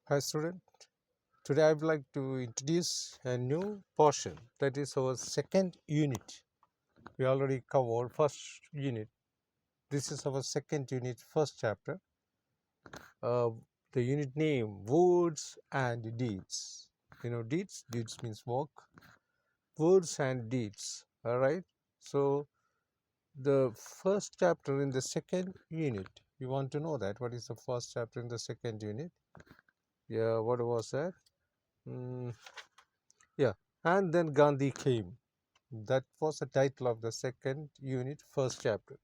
Hi student, today I would like to introduce a new portion, that is our second unit. We already covered first unit. This is our second unit, first chapter. Uh, the unit name, words and deeds. Deeds means work, words and deeds. Alright, so the first chapter in the second unit, you want to know that what is the first chapter in the second unit? Yeah, what was that? Mm, yeah, and then Gandhi came. That was the title of the second unit, first chapter.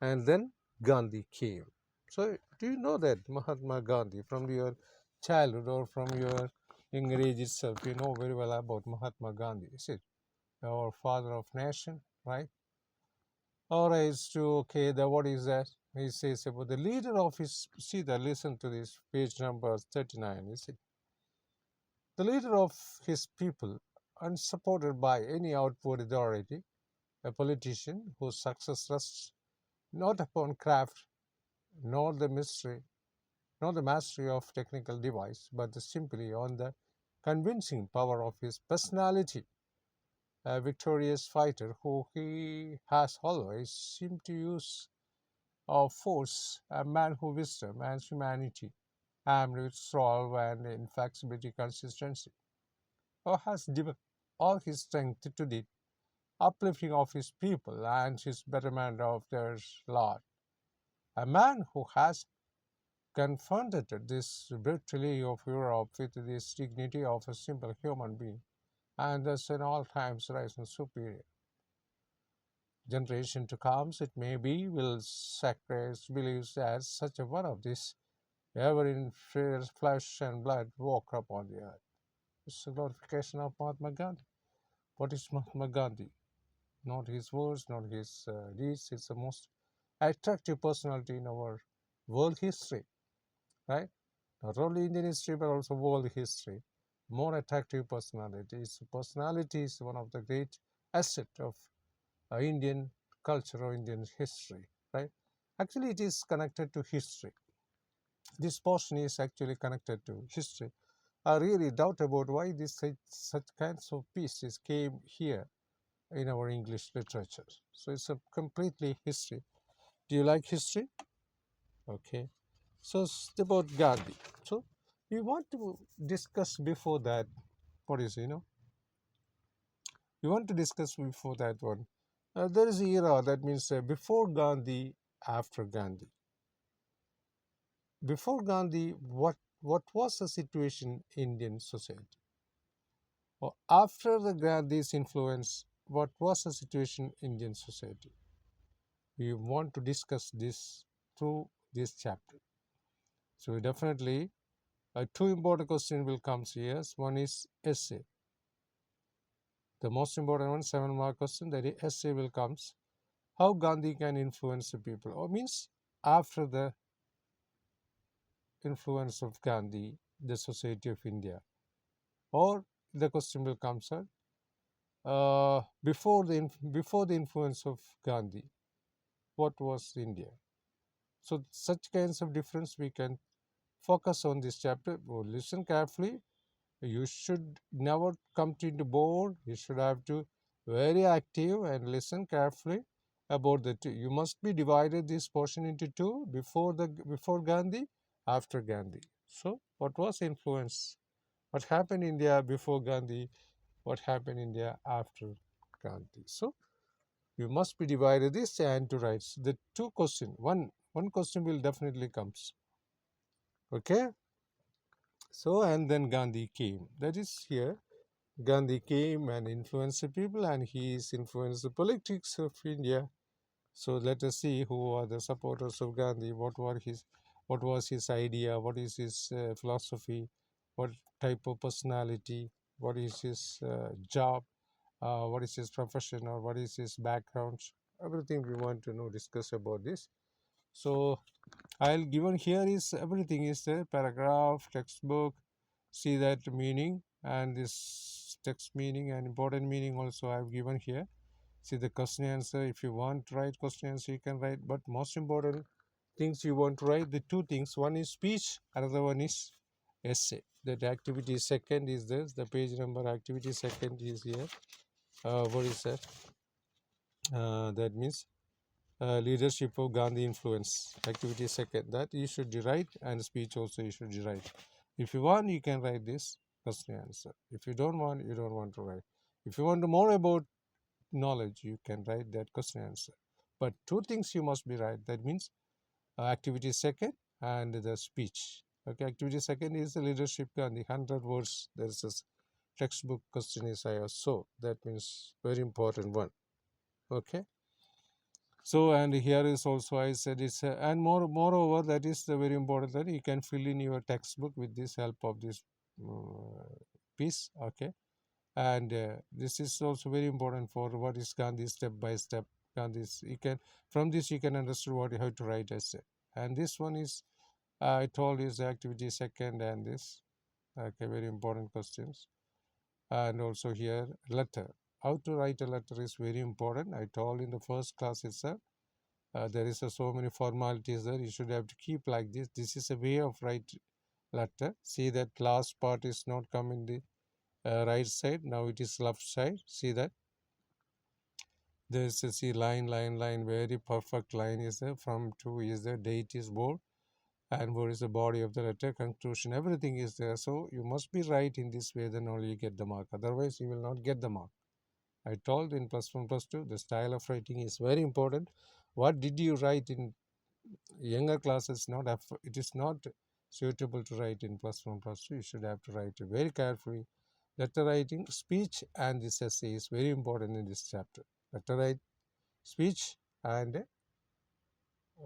And then Gandhi came. So, do you know that Mahatma Gandhi from your childhood or from your younger age itself? You know very well about Mahatma Gandhi, is it? Our father of nation, right? Or is to okay, the what is that? He says about the leader of his. See that. Listen to this page number 39. Is it the leader of his people, unsupported by any outward authority? A politician whose success rests not upon craft, nor the mystery, nor the mastery of technical device, but simply on the convincing power of his personality. A victorious fighter who he has always seemed to use of force, a man who wisdom and humanity, armed with resolve and inflexibility consistency, who has given all his strength to the uplifting of his people and his betterment of their lot. A man who has confronted this brutality of Europe with this dignity of a simple human being, and thus in all times rising superior. Generation to come, it may be, will sacrifice believes that such a one of this ever in flesh and blood walk upon the earth. It's a glorification of Mahatma Gandhi. What is Mahatma Gandhi? Not his words, not his deeds. It's the most attractive personality in our world history, right? Not only Indian history but also world history. More attractive personalities. Personality is one of the great asset of Indian culture or Indian history, right? Actually, it is connected to history. This portion is actually connected to history. I really doubt about why this such kinds of pieces came here in our English literature. So it's a completely history. Do you like history? Okay. So it's about Gandhi. So we want to discuss before that. What is we want to discuss before that one. There is era that means before Gandhi, after Gandhi. Before Gandhi, what was the situation in Indian society? Or after the Gandhi's influence, what was the situation in Indian society? We want to discuss this through this chapter. So definitely, two important questions will come here. One is essay. The most important one, 7 mark question, that is essay will comes. How Gandhi can influence the people, or means after the influence of Gandhi, the society of India, or the question will come, sir, before the influence of Gandhi, what was India? So such kinds of difference we can focus on this chapter. Oh, listen carefully. You should never come to the board. You should have to very active and listen carefully about the two. You must be divided this portion into two, before Gandhi, after Gandhi. So what was influence? What happened in India before Gandhi? What happened in India after Gandhi? So you must be divided this and to write the two question. One question will definitely comes. Okay. So and then Gandhi came. That is here. Gandhi came and influenced the people, and he is influenced the politics of India. So let us see who are the supporters of Gandhi. What was his idea? What is his philosophy? What type of personality? What is his job? What is his profession, or what is his background? Everything we want to know, discuss about this. So I'll given here is everything is there, paragraph, textbook. See that meaning, and this text meaning and important meaning also I've given here. See the question answer. If you want to write question answer, you can write. But most important things you want to write, the two things. One is speech, another one is essay. That activity second is this. The page number activity second is here. What is that? That means leadership of Gandhi influence. Activity second. That you should write, and speech also you should write. If you want, you can write this question answer. If you don't want, you don't want to write. If you want to more about knowledge, you can write that question answer. But two things you must be right. That means activity second and the speech. Okay, activity second is the leadership Gandhi, 100 words. There is a textbook question is I so that means very important one. Okay. So and here is also I said it's and moreover that is the very important that you can fill in your textbook with this help of this piece. Okay, and this is also very important for what is Gandhi step by step. Gandhi's you can from this you can understand what how to write essay. And this one is I told is the activity second and this okay very important questions. And also here letter, how to write a letter is very important. I told in the first class itself. There is so many formalities there. You should have to keep like this. This is a way of write letter. See that last part is not come in the right side. Now it is left side. See that there is a see line, very perfect line is there. From to is the date is bold, and what is the body of the letter, conclusion, everything is there. So you must be right in this way. Then only you get the mark. Otherwise you will not get the mark. I told in +1, +2 the style of writing is very important. What did you write in younger classes? Not it is not suitable to write in +1, +2. You should have to write it very carefully. Letter writing, speech, and this essay is very important in this chapter. Letter write, speech, and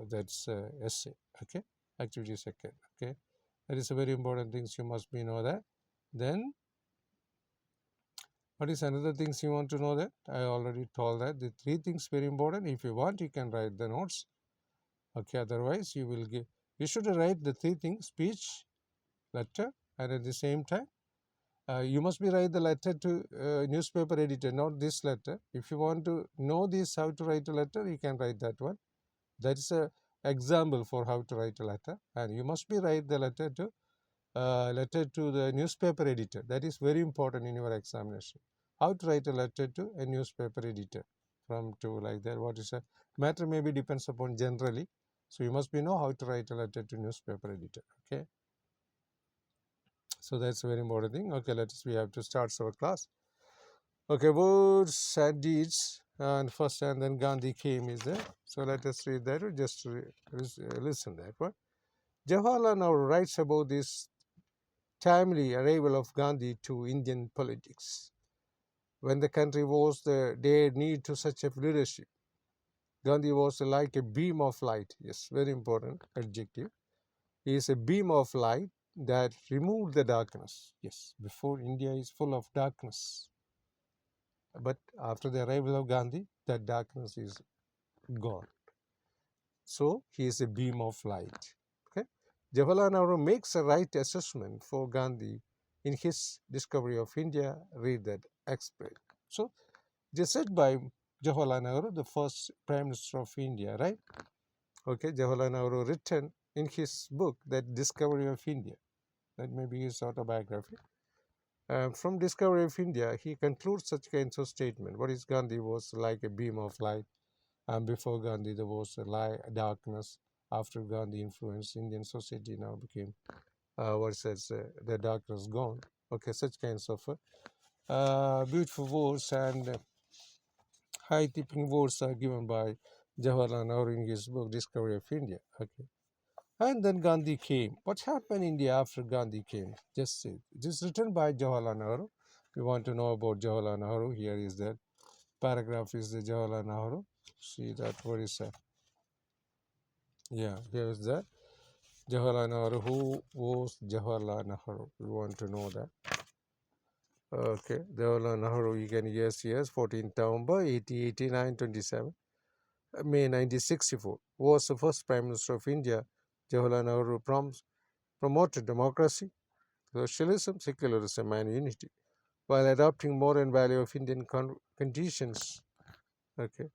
that's essay. Okay, activity second. Okay, that is a very important things you must be know that. Then what is another things you want to know that? I already told that the three things very important. If you want, you can write the notes. Okay, otherwise you will give. You should write the three things: speech, letter, and at the same time, you must be write the letter to newspaper editor, not this letter. If you want to know this how to write a letter, you can write that one. That is a example for how to write a letter, and you must be write the letter to the newspaper editor. That is very important in your examination. How to write a letter to a newspaper editor from to like that. What is a matter maybe depends upon generally. So you must be know how to write a letter to newspaper editor. Okay. So that's a very important thing. Okay, we have to start our class. Okay, words and deeds. And first and then Gandhi came is there. So let us read that or just listen that one. Jawaharlal Nehru writes about this timely arrival of Gandhi to Indian politics. When the country was their need to such a leadership, Gandhi was like a beam of light. Yes, very important adjective. He is a beam of light that removed the darkness. Yes, before India is full of darkness. But after the arrival of Gandhi, that darkness is gone. So he is a beam of light. Okay? Jawaharlal Nehru makes a right assessment for Gandhi in his discovery of India. Read that explain. So it is said by Jawaharlal Nehru, the first Prime Minister of India, right? Okay, Jawaharlal Nehru written in his book that Discovery of India. That may be his autobiography. From Discovery of India, he concludes such kinds of statement. What is Gandhi was like a beam of light, and before Gandhi there was a darkness. After Gandhi influence, Indian society now became what says the darkness gone. Okay, such kinds of beautiful words and high tipping words are given by Jawaharlal Nehru in his book Discovery of India. Okay. And then Gandhi came. What happened in India after Gandhi came? Just see. It is written by Jawaharlal Nehru. You want to know about Jawaharlal Nehru? Here is that paragraph is the Jawaharlal Nehru. See that what is that? Yeah, here is that Jawaharlal Nehru. Who was Jawaharlal Nehru? We want to know that. Okay, Jawaharlal Nehru. You can yes, 14th November 1889 27. May 1964 was the first Prime Minister of India. Jawaharlal Nehru promoted democracy, socialism, secularism, and unity, while adopting modern value of Indian conditions. Okay,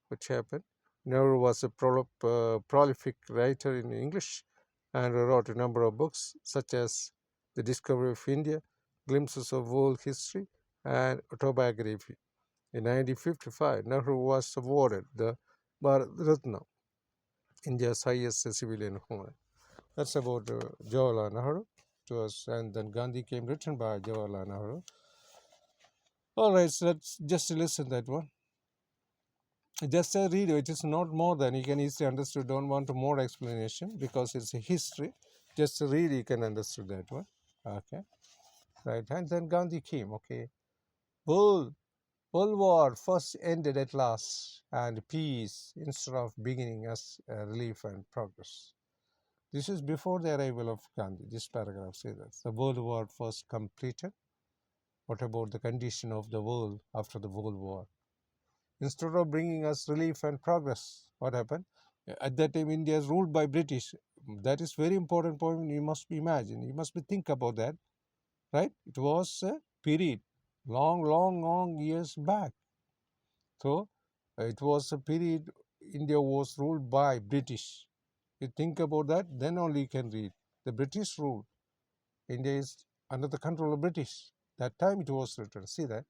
what happened? Nehru was a prolific writer in English and wrote a number of books such as The Discovery of India, Glimpses of World History, and Autobiography. In 1955, Nehru was awarded the Bharat Ratna, India's highest civilian honor. That's about Jawaharlal Nehru to us, and then Gandhi came written by Jawaharlal Nehru. All right, so let's just listen that one. Just a read, it is not more than you can easily understand. Don't want more explanation because it's a history. Just a read, you can understand that one. Okay, right, and then Gandhi came. Okay, World World War first ended at last, and peace instead of beginning as relief and progress. This is before the arrival of Gandhi. This paragraph says that the World War first completed. What about the condition of the world after the World War? Instead of bringing us relief and progress, what happened? At that time, India is ruled by British. That is very important point. You must be imagine. You must be think about that, right? It was a period, long, long, long years back. So it was a period India was ruled by British. You think about that, then only you can read. The British rule. India is under the control of British. That time it was written. See that?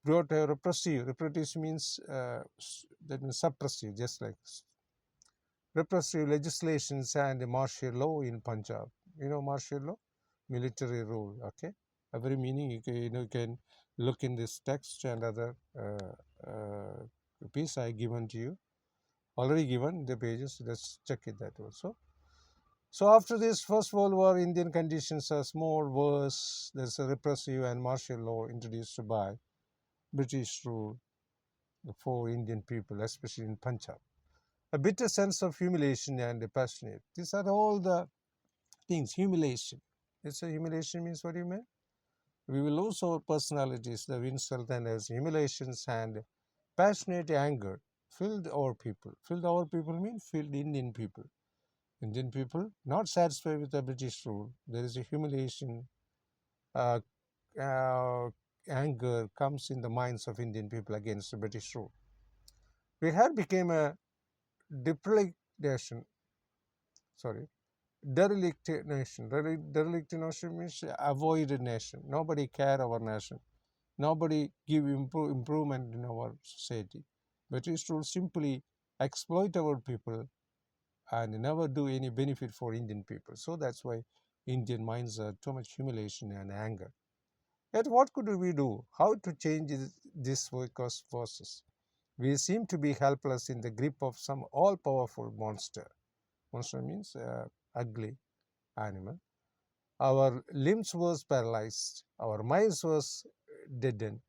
Brought a repressive. Repressive means that means suppressive, just like repressive legislations and martial law in Punjab. You know martial law, military rule. Okay, every meaning you can look in this text and other piece I given to you. Already given the pages. Let's check it that also. So after this First World War, Indian conditions are more worse. There's a repressive and martial law introduced by British rule for Indian people, especially in Punjab. A bitter sense of humiliation and passionate. These are all the things. Humiliation. It's a humiliation means what do you mean? We will lose our personalities, the insult and as humiliations and passionate anger filled our people. Filled our people mean filled Indian people. Indian people not satisfied with the British rule. There is a humiliation, uh, uh, anger comes in the minds of Indian people against the British rule. We had become a derelict nation. Sorry, derelict nation. Derelict nation means avoided nation. Nobody care our nation. Nobody give improvement in our society. British rule simply exploit our people and never do any benefit for Indian people. So that's why Indian minds are too much humiliation and anger. Yet what could we do? How to change this workers forces? We seem to be helpless in the grip of some all-powerful monster. Monster means ugly animal. Our limbs was paralyzed. Our minds was deadened.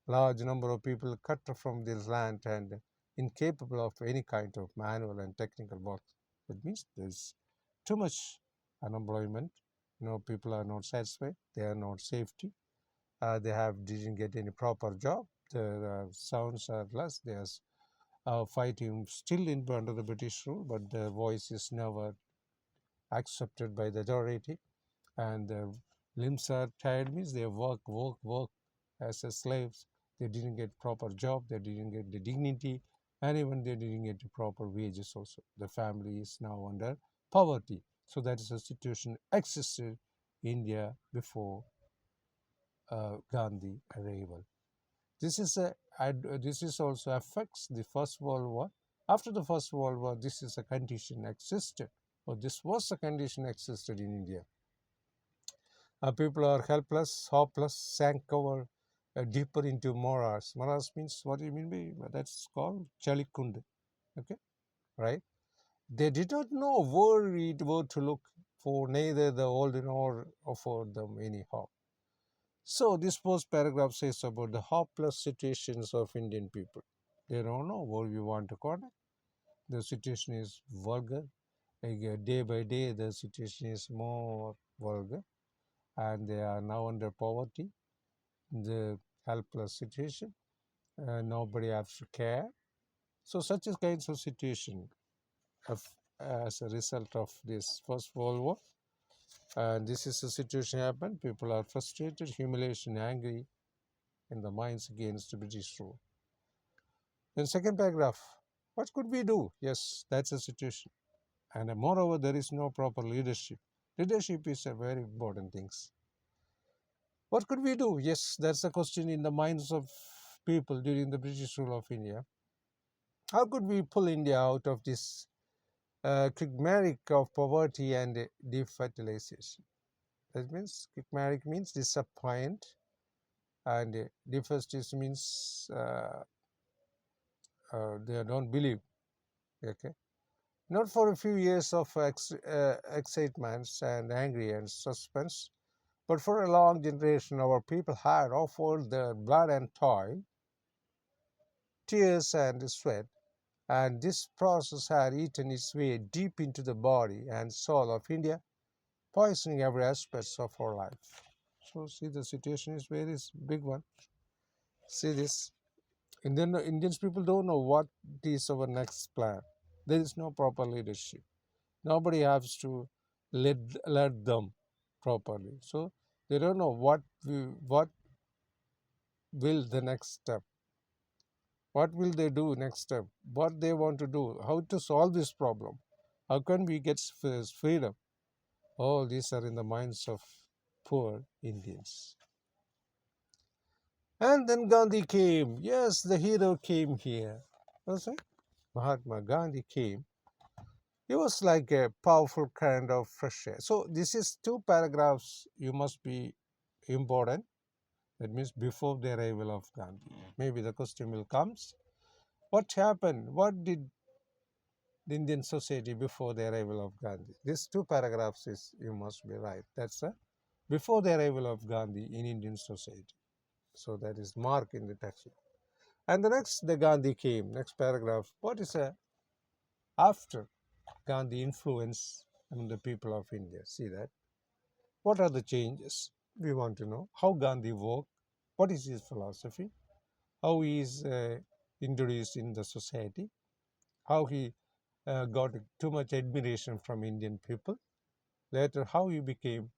Large number of people cut from this land and incapable of any kind of manual and technical work. That means there's too much unemployment. People are not satisfied. They are not safety. Didn't get any proper job. The sounds are less. They are fighting still under the British rule, but their voice is never accepted by the majority. And their limbs are tired means they work as a slaves. They didn't get proper job. They didn't get the dignity, and even they didn't get the proper wages also. The family is now under poverty. So that is a situation existed in India before Gandhi arrival. This is this is also affects the First World War. After the First World War, this is a condition existed, or this was a condition existed in India. People are helpless, hopeless, sank over deeper into morass. Morass means what do you mean by that's called chalikund. Okay, right? They did not know where it were to look for neither the old nor afford them any hope. So this first paragraph says about the hopeless situations of Indian people. They don't know where we want to connect. The situation is vulgar. Like, day by day, the situation is more vulgar, and they are now under poverty, the helpless situation. Nobody has to care. So such a kinds of situation of, as a result of this First World War. And this is the situation happened. People are frustrated, humiliation, angry in the minds against the British rule. Then second paragraph, what could we do? Yes, that's the situation. And moreover, there is no proper leadership. Leadership is a very important thing. What could we do? Yes, that's a question in the minds of people during the British rule of India. How could we pull India out of this quagmire of poverty and defertilization? That means quagmire means disappoint, and deforestation means they don't believe. Okay, not for a few years of excitement and angry and suspense, but for a long generation, our people had offered their blood and toil, tears and sweat, and this process had eaten its way deep into the body and soul of India, poisoning every aspect of our life. So, see, the situation is very big one. See this. Indians people don't know what is our next plan. There is no proper leadership. Nobody has to lead them properly. So they don't know what will the next step. What will they do next step? What they want to do? How to solve this problem? How can we get freedom? All these are in the minds of poor Indians. And then Gandhi came. Yes, the hero came here. Was it? Mahatma Gandhi came. He was like a powerful kind of fresh air. So this is two paragraphs you must be important. That means before the arrival of Gandhi. Maybe the question will come. What happened? What did the Indian society before the arrival of Gandhi? These two paragraphs is you must be right. That's before the arrival of Gandhi in Indian society. So that is marked in the text. And the next, the Gandhi came. Next paragraph. What is after Gandhi influence on the people of India? See that. What are the changes? We want to know how Gandhi worked. What is his philosophy? How he is introduced in the society? How he got too much admiration from Indian people. Later, how he became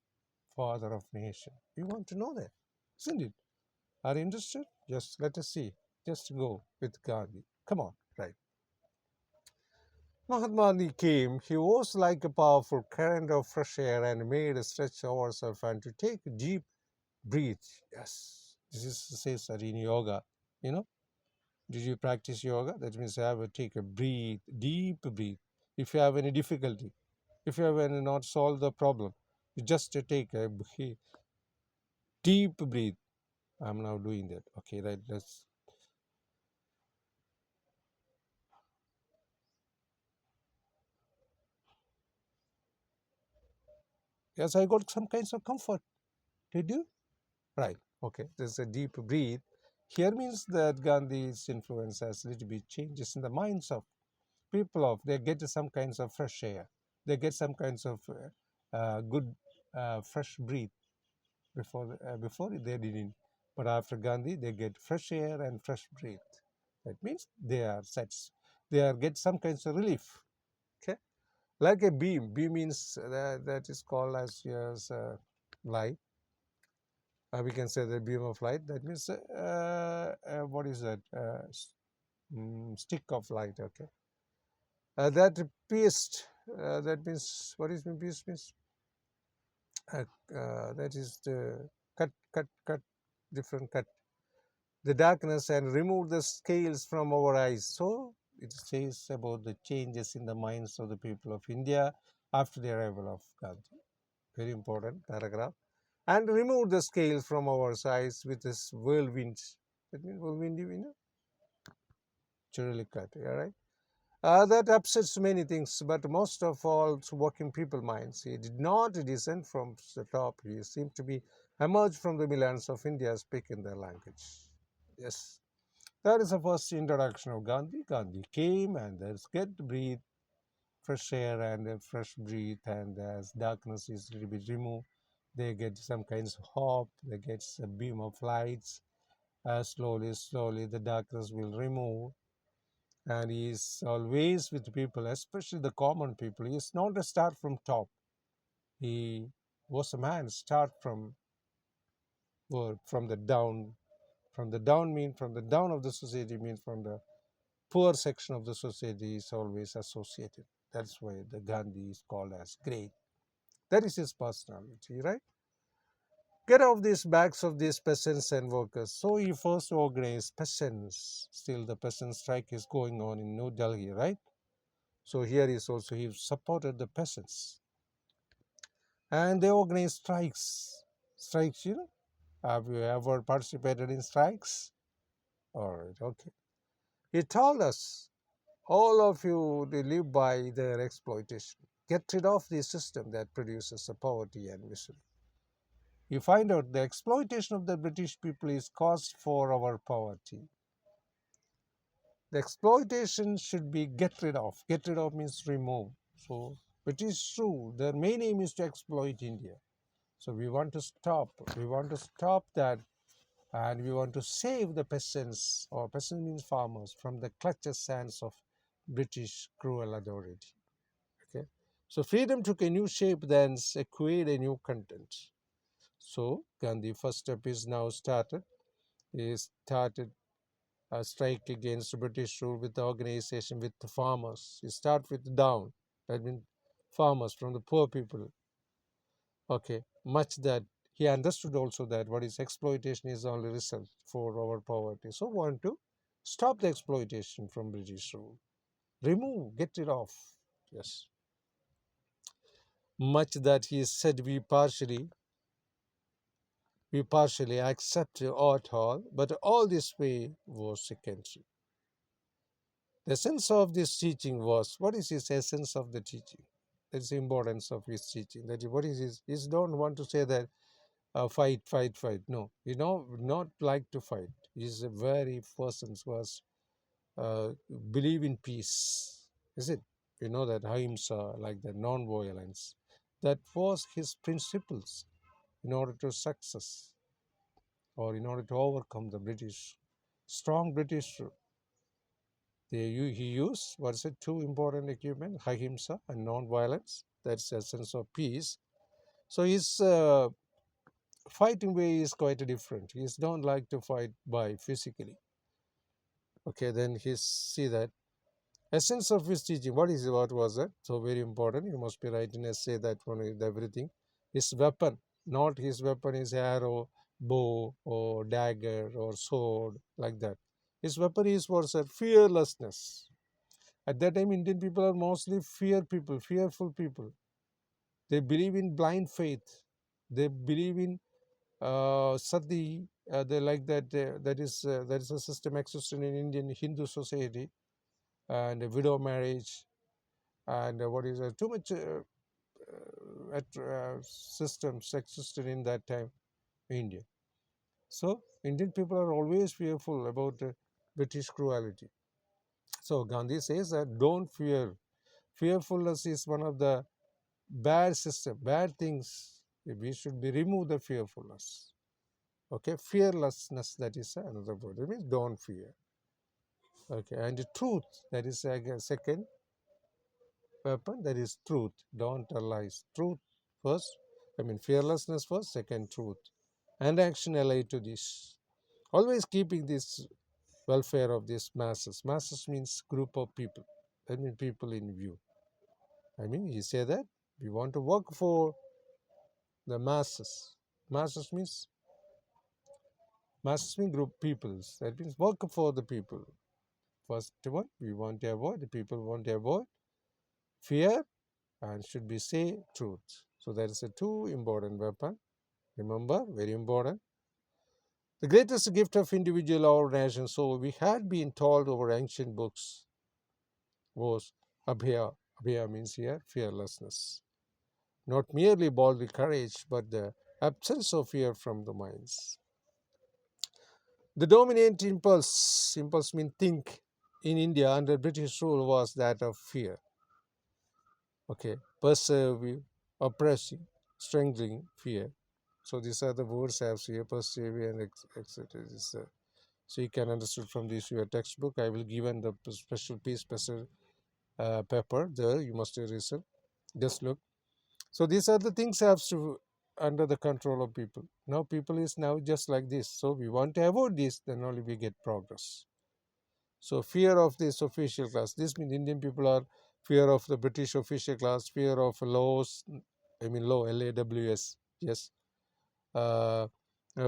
father of nation. We want to know that, isn't it? Are you interested? Just let us see. Just go with Gandhi. Come on, right. Mahatma Gandhi came. He was like a powerful current of fresh air and made us stretch ourselves and to take a deep breath. Yes, this is says that in yoga. You know, did you practice yoga? That means you have to take a breathe, deep breathe. If you have any difficulty, if you have any not solved the problem, you just take a deep breathe. I'm now doing that. Okay, right. Let's. Yes, I got some kinds of comfort. Did you? Right. Okay. There's a deep breathe. Here means that Gandhi's influence has little bit changes in the minds of people of. They get some kinds of fresh air. They get some kinds of good fresh breath before they didn't. But after Gandhi, they get fresh air and fresh breath. That means they are they are get some kinds of relief. Okay, like a beam. Beam means that is called as light. We can say the beam of light. That means what is that? Stick of light. Okay, that pierced. That means what is pierced means? That is the cut, different cut the darkness and remove the scales from our eyes. So it says about the changes in the minds of the people of India after the arrival of Gandhi. Very important paragraph. And remove the scales from our eyes with this whirlwind. That means whirlwind, you know, Churalikat, all right? That upsets many things, but most of all, working people minds. He did not descend from the top. He seemed to be emerged from the millions of India speaking their language. Yes. That is the first introduction of Gandhi. Gandhi came and there's get to breathe fresh air and fresh breathe, and as darkness is a little bit removed, they get some kinds of hope. They get a beam of lights. Slowly, the darkness will remove, and he is always with people, especially the common people. He is not a start from top. He was a man start from the down. From the down mean from the down of the society means from the poor section of the society is always associated. That's why the Gandhi is called as great. That is his personality, right? Get off these backs of these peasants and workers. So he first organized peasants. Still, the peasant strike is going on in New Delhi, right? So here is also he supported the peasants, and they organized strikes. Strikes, have you ever participated in strikes? All right, okay. He told us, all of you, they live by their exploitation. Get rid of the system that produces poverty and misery. You find out the exploitation of the British people is cause for our poverty. The exploitation should be get rid of. Get rid of means remove. So it is true. Their main aim is to exploit India. So we want to stop. We want to stop that, and we want to save the peasants, or peasant means farmers, from the clutches hands of British cruel authority. Okay. So freedom took a new shape, then acquired a new content. So Gandhi first step is now started. He started a strike against British rule with the organization with the farmers. He start with down, that means farmers from the poor people. Okay, much that he understood also that what is exploitation is only result for our poverty. So want to stop the exploitation from British rule. Remove, get it off. Yes. Much that he said we partially accept at all, but all this way was secondary. The essence of this teaching was, what is his essence of the teaching? That's the importance of his teaching. That is, what is his? He don't want to say that fight, fight, fight. No, not like to fight. He's a very person who was uh, believe in peace. Is it? You know that ahimsa, like the non-violence, that was his principles in order to success, or in order to overcome the British, strong British. He used, what's it, two important equipment, ahimsa and non-violence. That's a sense of peace. So his fighting way is quite different. He don't like to fight by physically. Okay, then he see that essence of his teaching. What was that? So very important. You must be writing an essay that one is everything. His weapon, not his weapon is arrow, bow, or dagger, or sword, like that. His weapon is what's that? Fearlessness. At that time, Indian people are mostly fearful people. They believe in blind faith. They believe in sati. They like that. That is a system existing in Indian Hindu society, and widow marriage, and what is too much systems existed in that time in India. So Indian people are always fearful about British cruelty. So Gandhi says that don't fear. Fearfulness is one of the bad system, bad things. We should be remove the fearfulness. Okay, fearlessness, that is another word. It means don't fear. Okay, and the truth, that is a second weapon, that is truth. Don't tell lies. Truth first. I mean fearlessness first, second truth. And action allied to this. Always keeping this welfare of these masses. Masses means group of people. That means people in view. I mean, you say that we want to work for the masses. Masses means group peoples. That means work for the people. First one, we want to avoid, the people want to avoid fear, and should be say truth. So that is a two important weapon. Remember, very important. The greatest gift of individual or nation, so we had been told over ancient books, was abhaya. Abhaya means here fearlessness. Not merely bodily courage, but the absence of fear from the minds. The dominant impulse means think, in India under British rule was that of fear. Okay, pervasive, oppressing, strangling, fear. So these are the words I have here, persevere and etc. So you can understand from this your textbook. I will given the special piece, special paper there. You must listen. Just look. So these are the things have to under the control of people. Now people is now just like this. So we want to avoid this, then only we get progress. So fear of this official class. This means Indian people are fear of the British official class, fear of laws, I mean law, LAWS. Yes. Uh,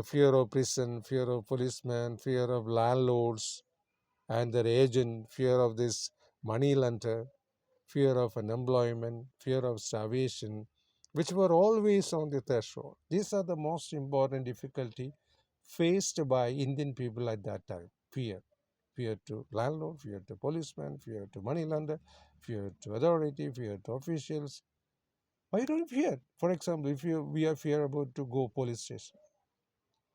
Fear of prison, fear of policemen, fear of landlords and their agent, fear of this money lender, fear of unemployment, fear of starvation, which were always on the threshold. These are the most important difficulty faced by Indian people at that time. Fear. Fear to landlord, fear to policeman, fear to money lender, fear to authority, fear to officials. Why don't you fear? For example, if we are fear about to go police station.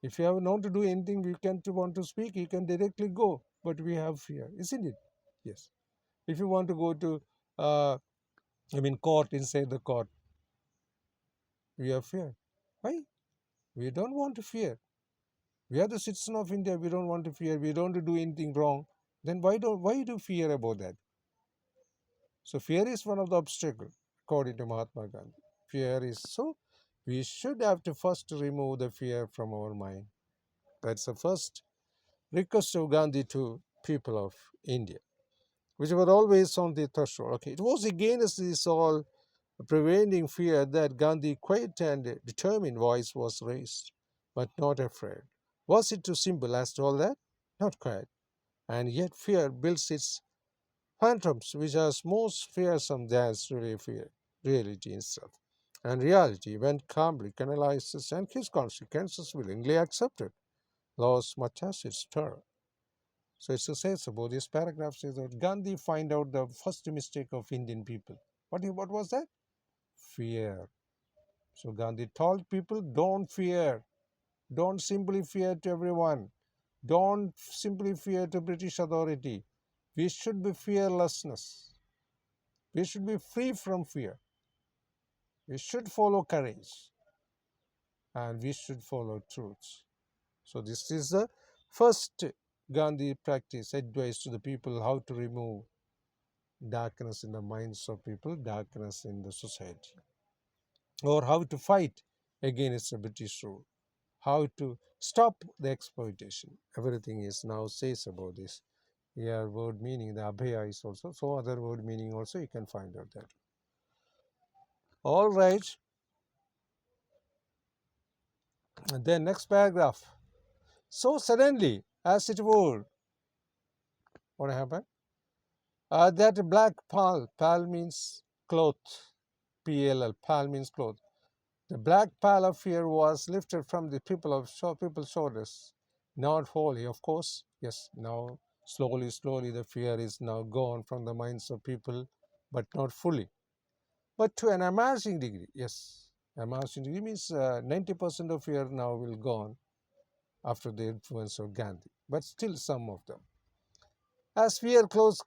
If you have not to do anything, we can't want to speak, you can directly go. But we have fear, isn't it? Yes. If you want to go to uh, court, inside the court, we have fear. Why? We don't want to fear. We are the citizen of India. We don't want to fear. We don't do anything wrong. Then why do fear about that? So fear is one of the obstacles, according to Mahatma Gandhi. Fear is so. We should have to first remove the fear from our mind. That's the first request of Gandhi to people of India, which were always on the threshold. Okay, it was against this all prevailing fear that Gandhi quiet and determined voice was raised, but not afraid. Was it too simple as to all that? Not quite. And yet fear builds its phantoms, which are most fearsome than its really fear, reality itself. And reality, when calmly canalizes and his consequences willingly accepted, lost much as its terror. So it says about this paragraph says that Gandhi find out the first mistake of Indian people. What was that? Fear. So Gandhi told people, don't fear. Don't simply fear to everyone. Don't simply fear to British authority. We should be fearlessness. We should be free from fear. We should follow courage and we should follow truth. So this is the first Gandhi practice advice to the people how to remove darkness in the minds of people, darkness in the society, or how to fight against the British rule, how to stop the exploitation. Everything is now says about this. Here word meaning the abhaya is also, so other word meaning also you can find out that. All right, and then next paragraph. So suddenly, as it were, what happened? That black pall means cloth, PLL, pall means cloth. The black pall of fear was lifted from the people's shoulders, not wholly, of course. Yes, now slowly, the fear is now gone from the minds of people, but not fully. But to an amazing degree, yes, amazing degree means 90% of fear now will gone after the influence of Gandhi, but still some of them. As fear close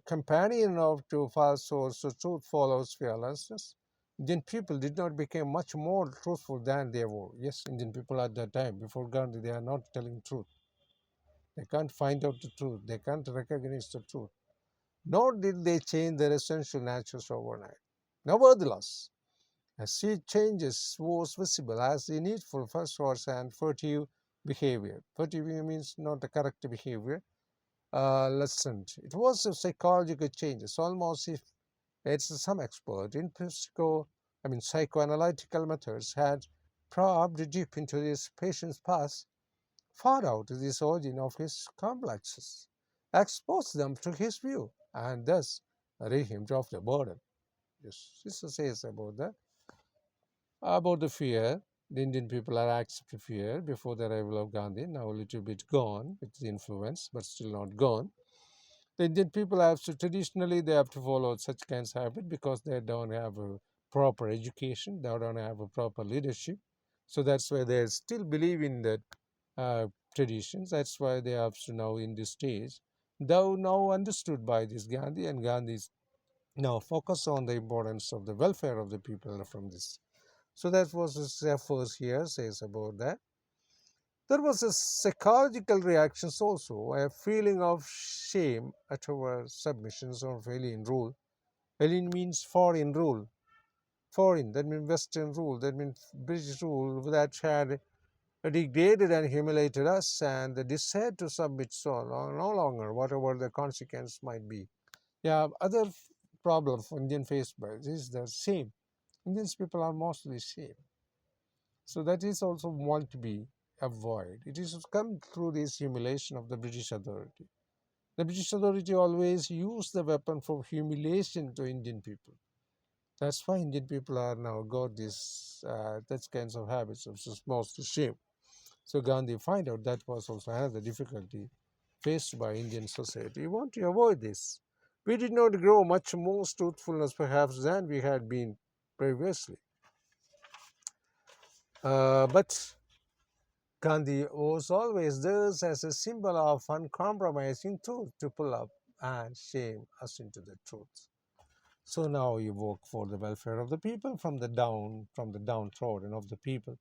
companion of to false source, so truth follows fearlessness. Indian people did not become much more truthful than they were. Yes, Indian people at that time, before Gandhi, they are not telling truth. They can't find out the truth. They can't recognize the truth. Nor did they change their essential natures overnight. Nevertheless, a sea changes was visible as the needful first was and furtive behavior. Furtive means not the correct behavior, lessened. It was a psychological change. It's almost if it's some expert in psychoanalytical methods had probed deep into this patient's past, found out the origin of his complexes, exposed them to his view, and thus rid him of the burden. Yes, this says about the fear. The Indian people are accepting fear before the arrival of Gandhi. Now a little bit gone with the influence, but still not gone. The Indian people have to traditionally they have to follow such kinds of habit because they don't have a proper education, they don't have a proper leadership. So that's why they still believe in that traditions. That's why they have to now in this stage, though now understood by this Gandhi, and Gandhi is now focus on the importance of the welfare of the people from this. So that was his efforts here says about that. There was a psychological reactions also, a feeling of shame at our submissions of alien rule. Alien means foreign rule. Foreign, that means Western rule, that means British rule that had degraded and humiliated us, and the desire to submit so no longer, whatever the consequence might be. Yeah, other problem for Indian face by this is the same. Indian people are mostly shame. So that is also want to be avoided. It is come through this humiliation of the British authority. The British authority always used the weapon for humiliation to Indian people. That's why Indian people are now got this that kinds of habits of mostly shame. So Gandhi find out that was also another difficulty faced by Indian society. We want to avoid this. We did not grow much more truthfulness perhaps than we had been previously. But Gandhi was always there as a symbol of uncompromising truth to pull up and shame us into the truth. So now you work for the welfare of the people from the downtrodden of the people.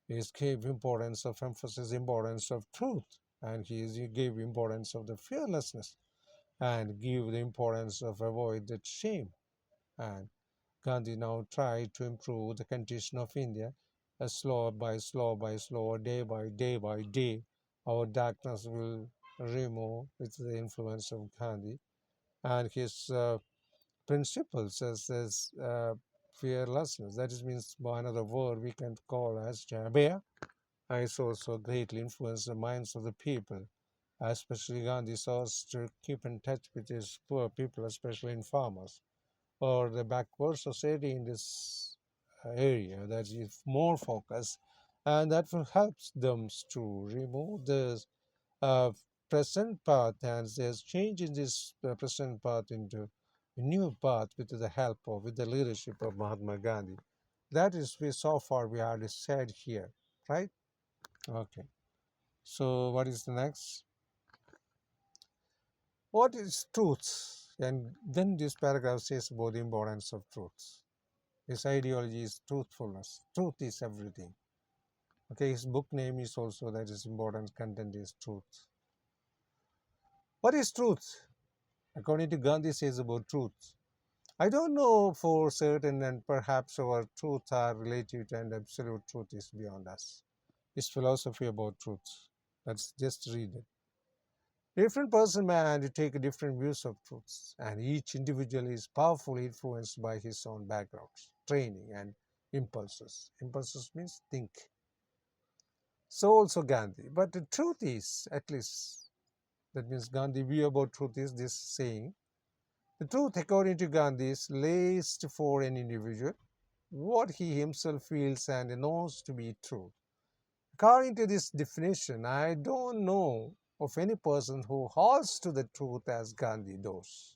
He gave importance of emphasis, importance of truth, and he gave importance of the fearlessness, and give the importance of avoid that shame. And Gandhi now tried to improve the condition of India, slow by slow by slow, day by day. Our darkness will remove with the influence of Gandhi and his principles as fearlessness. That is means by another word we can call as Jabea. And it's also greatly influenced the minds of the people. Especially Gandhi sought to keep in touch with his poor people, especially in farmers or the backward society in this area that is more focused, and that will help them to remove the uh, present path, and there's change in this present path into a new path with the help of with the leadership of Mahatma Gandhi. That is we so far we already said here, right? Okay. So what is the next? What is truth? And then this paragraph says about the importance of truth. His ideology is truthfulness. Truth is everything. Okay, his book name is also that is important content is truth. What is truth? According to Gandhi says about truth. I don't know for certain, and perhaps our truth are relative and absolute truth is beyond us. His philosophy about truth. Let's just read it. Different person may undertake different views of truths, and each individual is powerfully influenced by his own backgrounds, training, and impulses. Impulses means think. So also Gandhi. But the truth is, at least, that means Gandhi view about truth is this saying, the truth according to Gandhi is least for an individual, what he himself feels and knows to be true. According to this definition, I don't know of any person who holds to the truth as Gandhi does.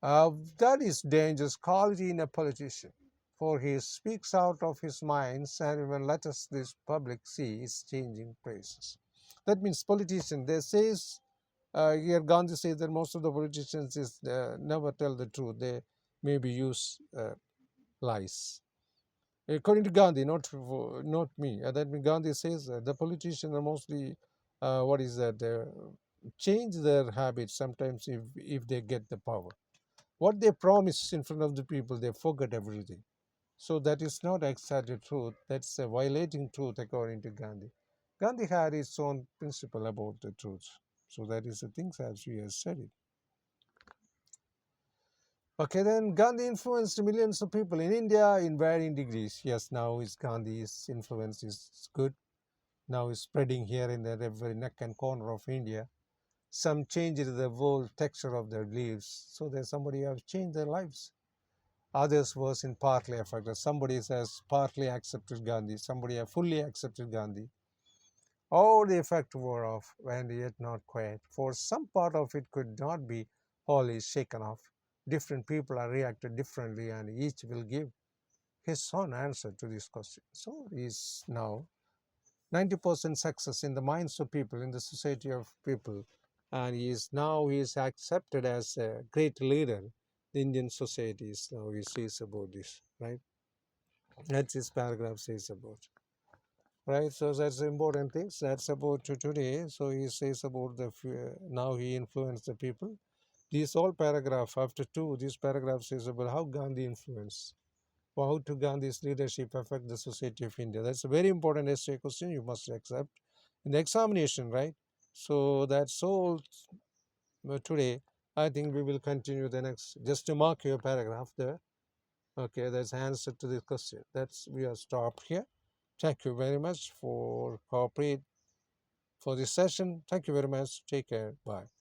That is dangerous quality in a politician, for he speaks out of his mind and even let us this public see his changing praises. That means politician, they says, here Gandhi says that most of the politicians is never tell the truth. They maybe use lies. According to Gandhi, not me. That means Gandhi says the politicians are mostly what is that? Change their habits sometimes if they get the power. What they promise in front of the people, they forget everything. So that is not exactly truth. That's a violating truth according to Gandhi. Gandhi had his own principle about the truth. So that is the things as we have said it. Okay, then Gandhi influenced millions of people in India in varying degrees. Yes, now is Gandhi's influence is good. Now is spreading here in every neck and corner of India. Some changed the whole texture of their lives. So that somebody have changed their lives. Others was in partly affected. Somebody has partly accepted Gandhi. Somebody have fully accepted Gandhi. All the effect wore off, and yet not quite. For some part of it could not be wholly shaken off. Different people are reacted differently, and each will give his own answer to this question. So is now 90% success in the minds of people, in the society of people, and he is accepted as a great leader. The Indian society is now he says about this, right? That's this paragraph says about. Right, so that's the important things. That's about today. So he says about the now he influenced the people. This whole paragraph after two, this paragraph says about how Gandhi influenced, or how to Gandhi's leadership affect the society of India. That's a very important essay question you must accept in the examination, right? So that's all today. I think we will continue the next. Just to mark your paragraph there. Okay, that's answer to the question. That's we are stopped here. Thank you very much for cooperate for this session. Thank you very much. Take care. Bye.